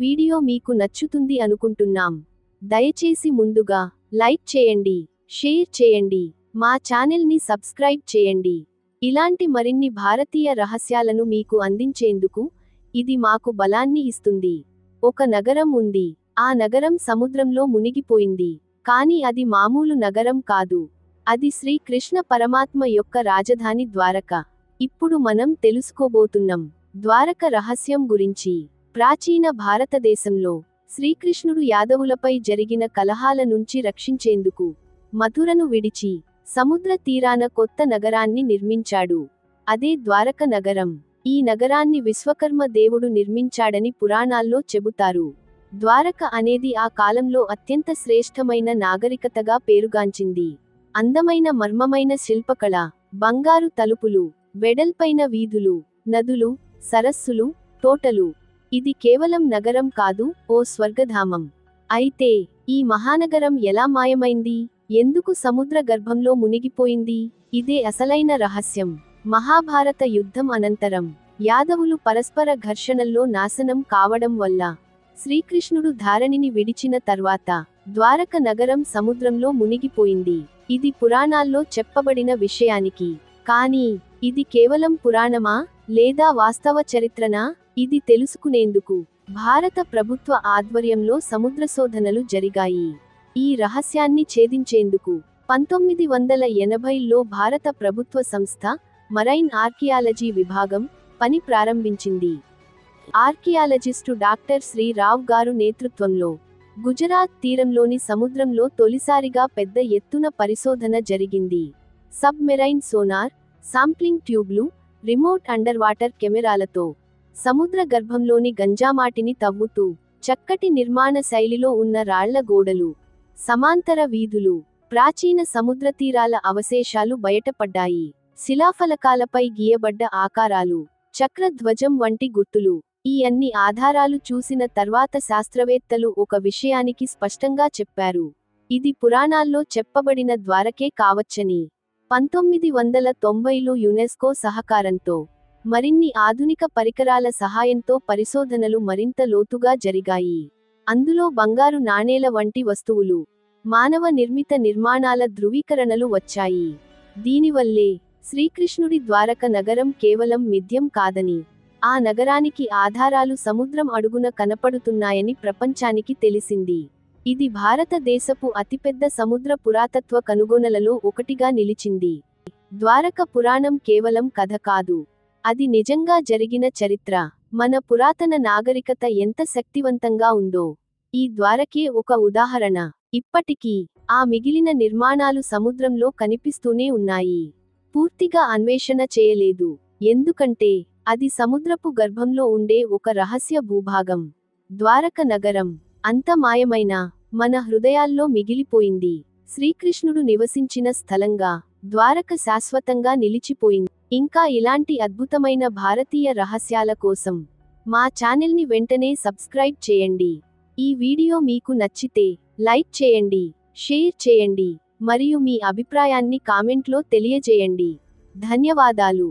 Video మీకు నచ్చుతుంది అనుకుంటున్నాం. దయచేసి ముందుగా లైక్ చేయండి, షేర్ చేయండి, మా ఛానల్ని సబ్స్క్రైబ్ చేయండి. ఇలాంటి మరిన్ని భారతీయ రహస్యాలను మీకు అందించేందుకు ఇది మాకు బలాన్ని ఇస్తుంది. ఒక నగరం ఉంది. ఆ నగరం సముద్రంలో మునిగిపోయింది. కానీ అది మామూలు నగరం కాదు. అది శ్రీకృష్ణ పరమాత్మ యొక్క రాజధాని ద్వారక. ఇప్పుడు మనం తెలుసుకోబోతున్నాం ద్వారక రహస్యం గురించి. ప్రాచీన భారతదేశంలో శ్రీకృష్ణుడు యాదవులపై జరిగిన కలహాల నుంచి రక్షించేందుకు మథురను విడిచి సముద్ర తీరాన కొత్త నగరాన్ని నిర్మించాడు. అదే ద్వారక నగరం. ఈ నగరాన్ని విశ్వకర్మ దేవుడు నిర్మించాడని పురాణాల్లో చెబుతారు. ద్వారక అనేది ఆ కాలంలో అత్యంత శ్రేష్టమైన నాగరికతగా పేరుగాంచింది. అందమైన మర్మమైన శిల్పకళ, బంగారు తలుపులు, వెడల్పైన వీధులు, నదులు, సరస్సులు, తోటలు. ఇది కేవలం నగరం కాదు, ఓ స్వర్గధామం. అయితే ఈ మహానగరం ఎలా మాయమైంది? ఎందుకు సముద్ర గర్భంలో మునిగిపోయింది? ఇదే అసలైన రహస్యం. మహాభారత యుద్ధం అనంతరం యాదవులు పరస్పర ఘర్షణల్లో నాశనం కావడం వల్ల శ్రీకృష్ణుడు ధారణిని విడిచిన తర్వాత ద్వారక నగరం సముద్రంలో మునిగిపోయింది. ఇది పురాణాల్లో చెప్పబడిన విషయానికి. కానీ ఇది కేవలం పురాణమా లేదా వాస్తవ చరిత్రనా? ఇది తెలుసుకునేందుకు భారత ప్రభుత్వ ఆధ్వర్యంలో సముద్రశోధనలు జరిగాయి. ఈ రహస్యాన్ని ఛేదించేందుకు 1980లో భారత ప్రభుత్వ సంస్థ మరైన్ ఆర్కియాలజీ విభాగం పని ప్రారంభించింది. ఆర్కియాలజిస్టు డాక్టర్ శ్రీ రావ్ గారు నేతృత్వంలో గుజరాత్ తీరంలోని సముద్రంలో తొలిసారిగా పెద్ద ఎత్తున పరిశోధన జరిగింది. సబ్మెరైన్ సోనార్, సాంప్లింగ్ ట్యూబ్లు, రిమోట్ అండర్వాటర్ కెమెరాలతో సముద్ర గర్భంలోని గంజామాటిని తవ్వుతూ చక్కటి నిర్మాణ శైలిలో ఉన్న రాళ్ల గోడలు, సమాంతర వీధులు, ప్రాచీన సముద్రతీరాల అవశేషాలు బయటపడ్డాయి. శిలాఫలకాలపై గీయబడ్డ ఆకారాలు, చక్రధ్వజం వంటి గుర్తులు. ఈ అన్ని ఆధారాలు చూసిన తర్వాత శాస్త్రవేత్తలు ఒక విషయానికి స్పష్టంగా చెప్పారు. ఇది పురాణాల్లో చెప్పబడిన ద్వారకే కావచ్చని. 1990లో యునెస్కో సహకారంతో మరిన్ని ఆధునిక పరికరాల సహాయంతో పరిశోధనలు మరింత లోతుగా జరిగాయి. అందులో బంగారు నాణేల వంటి వస్తువులు, మానవ నిర్మిత నిర్మాణాల ధృవీకరణలు వచ్చాయి. దీనివల్లే శ్రీకృష్ణుడి ద్వారక నగరం కేవలం మిథ్యం కాదని, ఆ నగరానికి ఆధారాలు సముద్రం అడుగున కనపడుతున్నాయని ప్రపంచానికి తెలిసింది. ఇది భారతదేశపు అతిపెద్ద సముద్ర పురాతత్వ కనుగొనలలో ఒకటిగా నిలిచింది. ద్వారక పురాణం కేవలం కథ కాదు, అది నిజంగా జరిగిన చరిత్ర. మన పురాతన నాగరికత ఎంత శక్తివంతంగా ఉందో ఈ ద్వారకే ఒక ఉదాహరణ. ఇప్పటికీ ఆ మిగిలిన నిర్మాణాలు సముద్రంలో కనిపిస్తూనే ఉన్నాయి. పూర్తిగా అన్వేషణ చేయలేదు, ఎందుకంటే అది సముద్రపు గర్భంలో ఉండే ఒక రహస్య భూభాగం. ద్వారక నగరం అంత మాయమైన మన హృదయాల్లో మిగిలిపోయింది. శ్రీకృష్ణుడు నివసించిన స్థలంగా ద్వారక శాశ్వతంగా నిలిచిపోయింది. ఇంకా ఇలాంటి అద్భుతమైన భారతీయ రహస్యాల కోసం మా ఛానల్ని వెంటనే సబ్స్క్రైబ్ చేయండి. ఈ వీడియో మీకు నచ్చితే లైక్ చేయండి, షేర్ చేయండి, మరియు మీ అభిప్రాయాన్ని కామెంట్లో తెలియజేయండి. ధన్యవాదాలు.